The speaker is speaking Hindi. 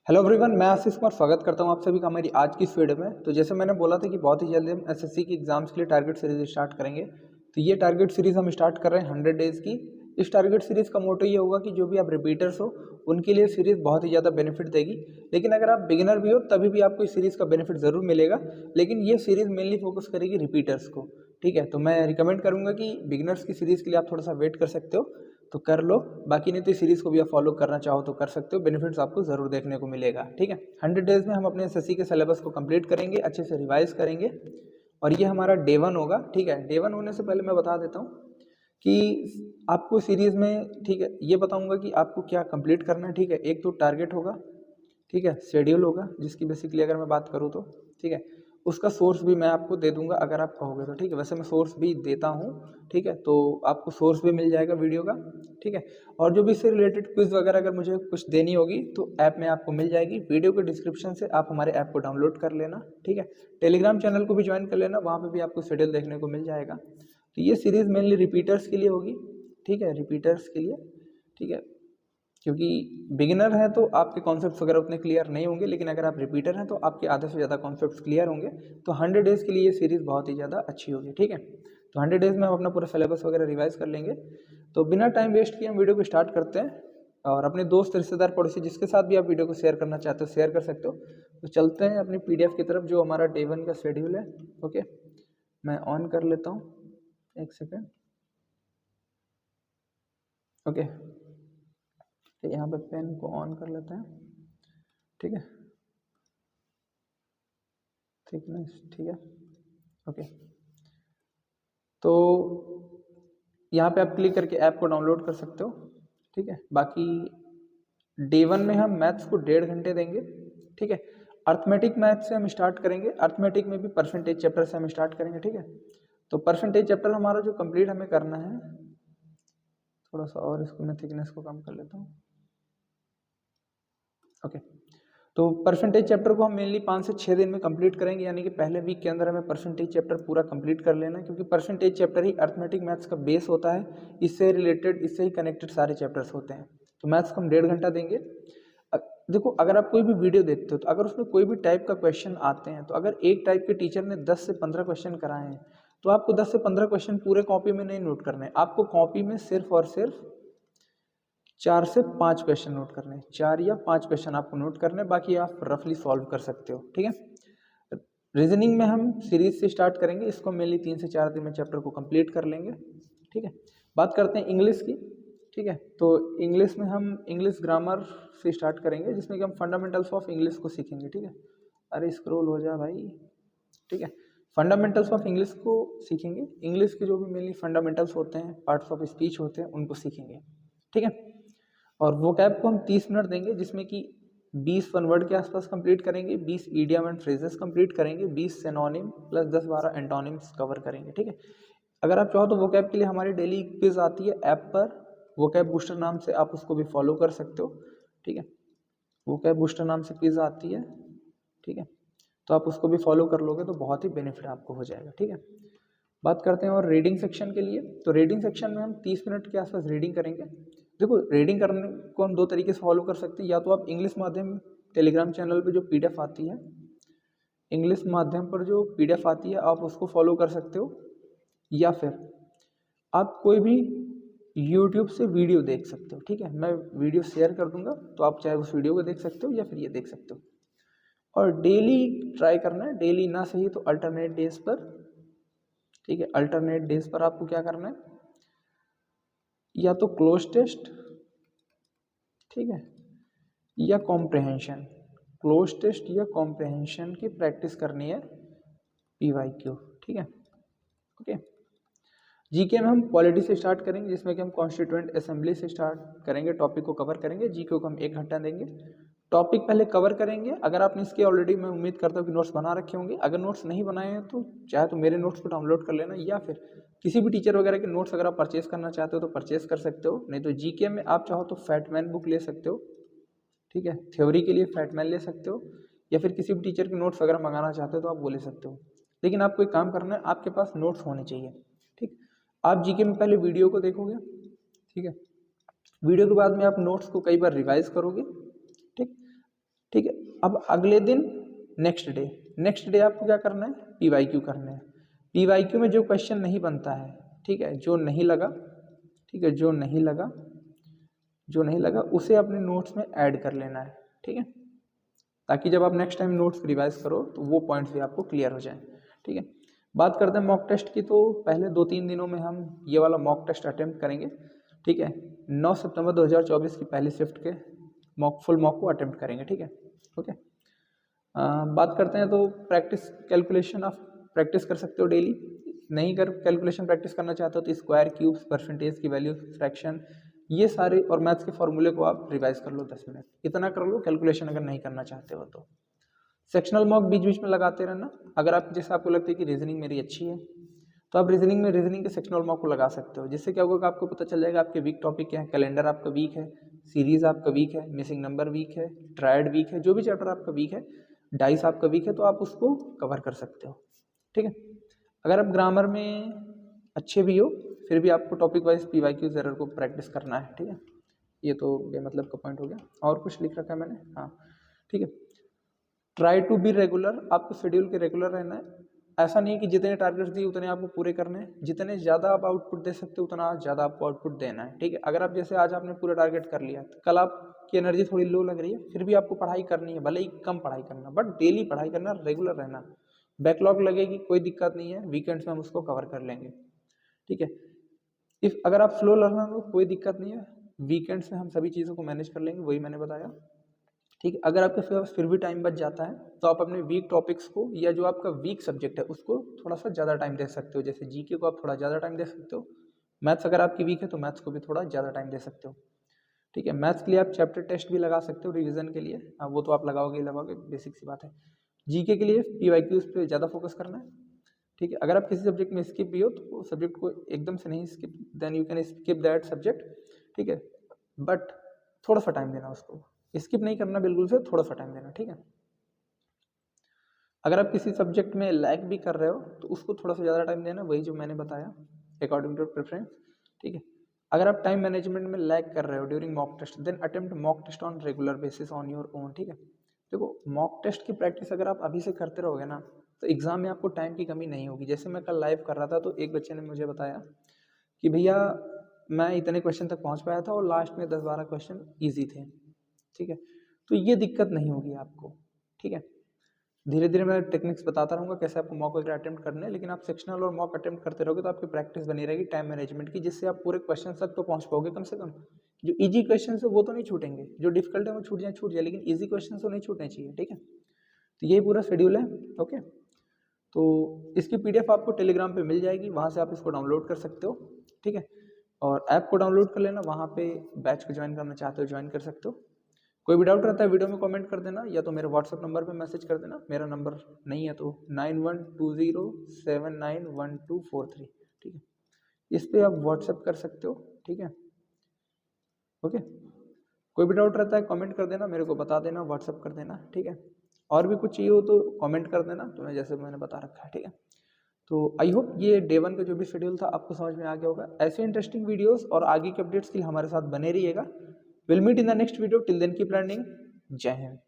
हेलो एवरीवन, मैं आशीष कुमार स्वागत करता हूं आप सभी का हमारी आज की इस वीडियो में। तो जैसे मैंने बोला था कि बहुत ही जल्दी हम एसएससी की एग्जाम्स के लिए टारगेट सीरीज स्टार्ट करेंगे। तो ये टारगेट सीरीज हम स्टार्ट कर रहे हैं 100 डेज़ की। इस टारगेट सीरीज का मोटो ये होगा कि जो भी आप रिपीटर्स हो उनके लिए सीरीज बहुत ही ज़्यादा बेनिफिट देगी। लेकिन अगर आप बिगिनर भी हो तभी भी आपको इस सीरीज़ का बेनिफिट ज़रूर मिलेगा। लेकिन ये सीरीज़ मेनली फोकस करेगी रिपीटर्स को। ठीक है, तो मैं रिकमेंड करूँगा कि बिगिनर्स की सीरीज़ के लिए आप थोड़ा सा वेट कर सकते हो तो कर लो। बाकी नहीं तो इस सीरीज़ को भी आप फॉलो करना चाहो तो कर सकते हो, बेनिफिट्स आपको ज़रूर देखने को मिलेगा। ठीक है, 100 डेज़ में हम अपने एसएससी के सिलेबस को कंप्लीट करेंगे, अच्छे से रिवाइज करेंगे और ये हमारा डे 1 होगा। ठीक है, डे 1 होने से पहले मैं बता देता हूँ कि आपको सीरीज़ में, ठीक है, ये बताऊँगा कि आपको क्या कंप्लीट करना है। ठीक है, एक तो टारगेट होगा, ठीक है, शेड्यूल होगा जिसकी बेसिकली अगर मैं बात करूँ तो, ठीक है, उसका सोर्स भी मैं आपको दे दूंगा अगर आप कहोगे तो। ठीक है, वैसे मैं सोर्स भी देता हूँ। ठीक है, तो आपको सोर्स भी मिल जाएगा वीडियो का। ठीक है, और जो भी इससे रिलेटेड क्विज वगैरह अगर मुझे कुछ देनी होगी तो ऐप में आपको मिल जाएगी। वीडियो के डिस्क्रिप्शन से आप हमारे ऐप को डाउनलोड कर लेना। ठीक है, टेलीग्राम चैनल को भी ज्वाइन कर लेना, वहाँ पर भी आपको शेड्यूल देखने को मिल जाएगा। तो ये सीरीज़ मेनली रिपीटर्स के लिए होगी। ठीक है, रिपीटर्स के लिए। ठीक है, क्योंकि बिगिनर हैं तो आपके कॉन्सेप्ट्स वगैरह उतने क्लियर नहीं होंगे, लेकिन अगर आप रिपीटर हैं तो आपके आधे से ज़्यादा कॉन्सेप्ट्स क्लियर होंगे। तो 100 डेज़ के लिए ये सीरीज़ बहुत ही ज़्यादा अच्छी होगी। ठीक है, तो 100 डेज़ में हम अपना पूरा सिलेबस वगैरह रिवाइज कर लेंगे। तो बिना टाइम वेस्ट किए हम वीडियो को स्टार्ट करते हैं और अपने दोस्त, रिश्तेदार, पड़ोसी जिसके साथ भी आप वीडियो को शेयर करना चाहते हो शेयर कर सकते हो। तो चलते हैं अपनी PDF की तरफ जो हमारा डे 1 का शेड्यूल है। ओके, मैं ऑन कर लेता हूँ, एक सेकेंड। ओके, तो यहाँ पे पेन को ऑन कर लेते हैं। ठीक है, थिकनेस, ठीक है। ओके, तो यहाँ पे आप क्लिक करके ऐप को डाउनलोड कर सकते हो। ठीक है, बाकी डे 1 में हम मैथ्स को 1.5 घंटे देंगे। ठीक है, अर्थमेटिक मैथ से हम स्टार्ट करेंगे। अर्थमेटिक में भी परसेंटेज चैप्टर से हम स्टार्ट करेंगे। ठीक है, तो परसेंटेज चैप्टर हमारा जो कंप्लीट हमें करना है, थोड़ा सा और इसको मैं थिकनेस को कम कर लेता हूँ। ओके, तो परसेंटेज चैप्टर को हम मेनली 5 से 6 दिन में कंप्लीट करेंगे, यानी कि पहले वीक के अंदर हमें परसेंटेज चैप्टर पूरा कंप्लीट कर लेना है, क्योंकि परसेंटेज चैप्टर ही अर्थमेटिक मैथ्स का बेस होता है। इससे रिलेटेड, इससे ही कनेक्टेड सारे चैप्टर्स होते हैं। तो मैथ्स को हम 1.5 घंटा देंगे। देखो, अगर आप कोई भी वीडियो देखते हो तो अगर उसमें कोई भी टाइप का क्वेश्चन आते हैं, तो अगर एक टाइप के टीचर ने 10 से 15 क्वेश्चन कराए हैं तो आपको 10 से 15 क्वेश्चन पूरे कॉपी में नहीं नोट करने हैं। आपको कॉपी में सिर्फ और सिर्फ 4 से 5 क्वेश्चन नोट करने हैं। 4 या 5 क्वेश्चन आपको नोट करने हैं, बाकी आप रफली सॉल्व कर सकते हो। ठीक है, रीजनिंग में हम सीरीज से स्टार्ट करेंगे, इसको मेनली 3 से 4 दिन में चैप्टर को कंप्लीट कर लेंगे। ठीक है, बात करते हैं इंग्लिश की। ठीक है, तो इंग्लिश में हम इंग्लिश ग्रामर से स्टार्ट करेंगे, जिसमें कि हम फंडामेंटल्स ऑफ इंग्लिश को सीखेंगे। ठीक है, अरे स्क्रॉल हो जा भाई। ठीक है, फंडामेंटल्स ऑफ इंग्लिश को सीखेंगे। इंग्लिश के जो भी मेनली फंडामेंटल्स होते हैं, पार्ट्स ऑफ स्पीच होते हैं, उनको सीखेंगे। ठीक है, और वो कैब को हम 30 मिनट देंगे, जिसमें कि 20 वन वर्ड के आसपास कंप्लीट करेंगे, 20 ईडियम एंड फ्रेजेस कंप्लीट करेंगे, 20 सिनोनिम प्लस 10-12 एंटोनिम्स कवर करेंगे। ठीक है, अगर आप चाहो तो वो कैब के लिए हमारी डेली क्विज आती है ऐप पर, वो कैब बूस्टर नाम से, आप उसको भी फॉलो कर सकते हो। ठीक है, वो कैब बूस्टर नाम से क्विज आती है। ठीक है, तो आप उसको भी फॉलो कर लोगे तो बहुत ही बेनिफिट आपको हो जाएगा। ठीक है, बात करते हैं और रीडिंग सेक्शन के लिए। तो रीडिंग सेक्शन में हम 30 मिनट के आसपास रीडिंग करेंगे। देखो, रीडिंग करने को हम 2 तरीके से फॉलो कर सकते हैं। या तो आप इंग्लिश माध्यम टेलीग्राम चैनल पे जो PDF आती है, इंग्लिश माध्यम पर जो PDF आती है आप उसको फॉलो कर सकते हो, या फिर आप कोई भी यूट्यूब से वीडियो देख सकते हो। ठीक है, मैं वीडियो शेयर कर दूंगा, तो आप चाहे उस वीडियो को देख सकते हो या फिर ये देख सकते हो। और डेली ट्राई करना है, डेली ना सही तो अल्टरनेट डेज पर। ठीक है, अल्टरनेट डेज पर आपको क्या करना है, या तो क्लोज टेस्ट, ठीक है, या कॉम्प्रहेंशन। क्लोज टेस्ट या कॉम्प्रहेंशन की प्रैक्टिस करनी है, PYQ। ठीक है, ओके। जीके में हम पॉलिटी से स्टार्ट करेंगे, जिसमें कि हम कॉन्स्टिट्यूएंट असेंबली से स्टार्ट करेंगे, टॉपिक को कवर करेंगे। जीके को हम 1 घंटा देंगे, टॉपिक पहले कवर करेंगे। अगर आपने इसके ऑलरेडी, मैं उम्मीद करता हूँ कि नोट्स बना रखे होंगे। अगर नोट्स नहीं बनाए हैं तो चाहे तो मेरे नोट्स को डाउनलोड कर लेना, या फिर किसी भी टीचर वगैरह के नोट्स अगर आप परचेस करना चाहते हो तो परचेस कर सकते हो। नहीं तो जीके में आप चाहो तो फैटमैन बुक ले सकते हो। ठीक है, थ्योरी के लिए फैटमैन ले सकते हो, या फिर किसी भी टीचर के नोट्स वगैरह मंगाना चाहते हो तो आप वो ले सकते हो। लेकिन आपको एक काम करना है, आपके पास नोट्स होने चाहिए। ठीक, आप जीके में पहले वीडियो को देखोगे। ठीक है, वीडियो के बाद में आप नोट्स को कई बार रिवाइज करोगे। ठीक, ठीक है। अब अगले दिन नेक्स्ट डे आपको क्या करना है, PYQ करना है। PYQ में जो क्वेश्चन नहीं बनता है, ठीक है, जो नहीं लगा, ठीक है, जो नहीं लगा उसे अपने नोट्स में ऐड कर लेना है, ठीक है, ताकि जब आप नेक्स्ट टाइम नोट्स रिवाइज करो तो वो पॉइंट्स भी आपको क्लियर हो जाए, ठीक है। बात करते हैं मॉक टेस्ट की, तो पहले 2-3 दिनों में हम ये वाला मॉक टेस्ट अटेम्प्ट करेंगे, ठीक है। 9 सितंबर 2024 की पहली शिफ्ट के फुल मॉक को अटेम्प्ट करेंगे, ठीक है, ओके। बात करते हैं तो प्रैक्टिस कैलकुलेशन आप प्रैक्टिस कर सकते हो डेली। नहीं कर कैलकुलेशन प्रैक्टिस करना चाहते हो तो स्क्वायर, क्यूब्स, परसेंटेज की वैल्यू, फ्रैक्शन, ये सारे और मैथ्स के फॉर्मूले को आप रिवाइज कर लो 10 मिनट, इतना कर लो कैलकुलेशन अगर नहीं करना चाहते हो तो। सेक्शनल मॉक बीच बीच में लगाते रहना। अगर आप जैसे आपको लगता है कि रीजनिंग मेरी अच्छी है तो आप रीजनिंग के सेक्शनल मॉक को लगा सकते हो, जिससे क्या होगा कि आपको पता चल जाएगा आपके वीक टॉपिक क्या है, कैलेंडर आपका वीक है, सीरीज आपका वीक है, मिसिंग नंबर वीक है, ट्रायड वीक है, जो भी चैप्टर आपका वीक है, डाइस आपका वीक है, तो आप उसको कवर कर सकते हो, ठीक है। अगर आप ग्रामर में अच्छे भी हो फिर भी आपको टॉपिक वाइज PYQ एरर को प्रैक्टिस करना है, ठीक है। ये तो बेमतलब का पॉइंट हो गया। और कुछ लिख रखा है मैंने, हाँ, ठीक है। ट्राई टू बी रेगुलर, आपको शेड्यूल के रेगुलर रहना है। ऐसा नहीं है कि जितने टारगेट्स दिए उतने आपको पूरे करने हैं, जितने ज़्यादा आप आउटपुट दे सकते हो उतना ज़्यादा आपको आउटपुट देना है, ठीक है। अगर आप जैसे आज आपने पूरा टारगेट कर लिया तो कल आपकी एनर्जी थोड़ी लो लग रही है, फिर भी आपको पढ़ाई करनी है, भले ही कम पढ़ाई करना, बट डेली पढ़ाई करना, रेगुलर रहना। बैकलॉग लगेगी कोई दिक्कत नहीं है, वीकेंड्स में हम उसको कवर कर लेंगे, ठीक है। इफ अगर आप स्लो लर्नर हो कोई दिक्कत नहीं है, वीकेंड्स में हम सभी चीज़ों को मैनेज कर लेंगे, वही मैंने बताया, ठीक है। अगर आपके पास फिर भी टाइम बच जाता है तो आप अपने वीक टॉपिक्स को या जो आपका वीक सब्जेक्ट है उसको थोड़ा सा ज़्यादा टाइम दे सकते हो। जैसे जीके को आप थोड़ा ज़्यादा टाइम दे सकते हो, मैथ्स अगर आपकी वीक है तो मैथ्स को भी थोड़ा ज़्यादा टाइम दे सकते हो, ठीक है। मैथ्स के लिए आप चैप्टर टेस्ट भी लगा सकते हो रिवीजन के लिए, वो तो आप लगाओगे, बेसिक सी बात है। जीके के लिए PYQs पे ज़्यादा फोकस करना है, ठीक है। अगर आप किसी सब्जेक्ट में स्किप भी हो तो सब्जेक्ट को एकदम से नहीं skip, then you can skip that subject, ठीक है, बट थोड़ा सा टाइम देना उसको, स्किप नहीं करना बिल्कुल से, थोड़ा सा टाइम देना, ठीक है। अगर आप किसी सब्जेक्ट में लैग भी कर रहे हो तो उसको थोड़ा सा ज़्यादा टाइम देना, वही जो मैंने बताया अकॉर्डिंग टू प्रेफरेंस, ठीक है। अगर आप टाइम मैनेजमेंट में लैग कर रहे हो during mock test, then attempt mock test on regular basis on your own, ठीक है। देखो मॉक टेस्ट की प्रैक्टिस अगर आप अभी से करते रहोगे ना तो एग्जाम में आपको टाइम की कमी नहीं होगी। जैसे मैं कल लाइव कर रहा था तो एक बच्चे ने मुझे बताया कि भैया मैं इतने क्वेश्चन तक पहुंच पाया था और लास्ट में 10-12 क्वेश्चन ईजी थे, ठीक है। तो ये दिक्कत नहीं होगी आपको, ठीक है। धीरे धीरे मैं टेक्निक्स बताता रहूँगा कैसे आपको मॉक वगैरह अटेम्प्ट करने हैं, लेकिन आप सेक्शनल और मॉक अटेम्प्ट करते रहोगे तो आपकी प्रैक्टिस बनी रहेगी टाइम मैनेजमेंट की, जिससे आप पूरे क्वेश्चन तक तो पहुँच पाओगे कम से कम। जो इजी क्वेश्चन है वो तो नहीं छूटेंगे, जो डिफिकल्ट है वो छूट जाए, लेकिन ईजी क्वेश्चन तो नहीं छूटने चाहिए, ठीक है। तो यही पूरा शेड्यूल है, ओके। तो इसकी PDF आपको टेलीग्राम पे मिल जाएगी, वहाँ से आप इसको डाउनलोड कर सकते हो, ठीक है। और ऐप को डाउनलोड कर लेना, वहाँ पे बैच को ज्वाइन करना चाहते हो ज्वाइन कर सकते हो। कोई भी डाउट रहता है वीडियो में कमेंट कर देना, या तो मेरे व्हाट्सअप नंबर पे मैसेज कर देना, मेरा नंबर नहीं है तो 9120791243, ठीक है। इस पर आप व्हाट्सअप कर सकते हो, ठीक है, ओके। कोई भी डाउट रहता है कमेंट कर देना, मेरे को बता देना, व्हाट्सअप कर देना, ठीक है। और भी कुछ चाहिए हो तो कमेंट कर देना, तो मैं जैसे मैंने बता रखा है, ठीक है। तो आई होप ये डे 1 का जो भी शेड्यूल था आपको समझ में आ गया होगा। ऐसे इंटरेस्टिंग वीडियोस और आगे के अपडेट्स के लिए हमारे साथ बने रहिएगा। Will meet in the next video, till then keep learning. जय हिंद।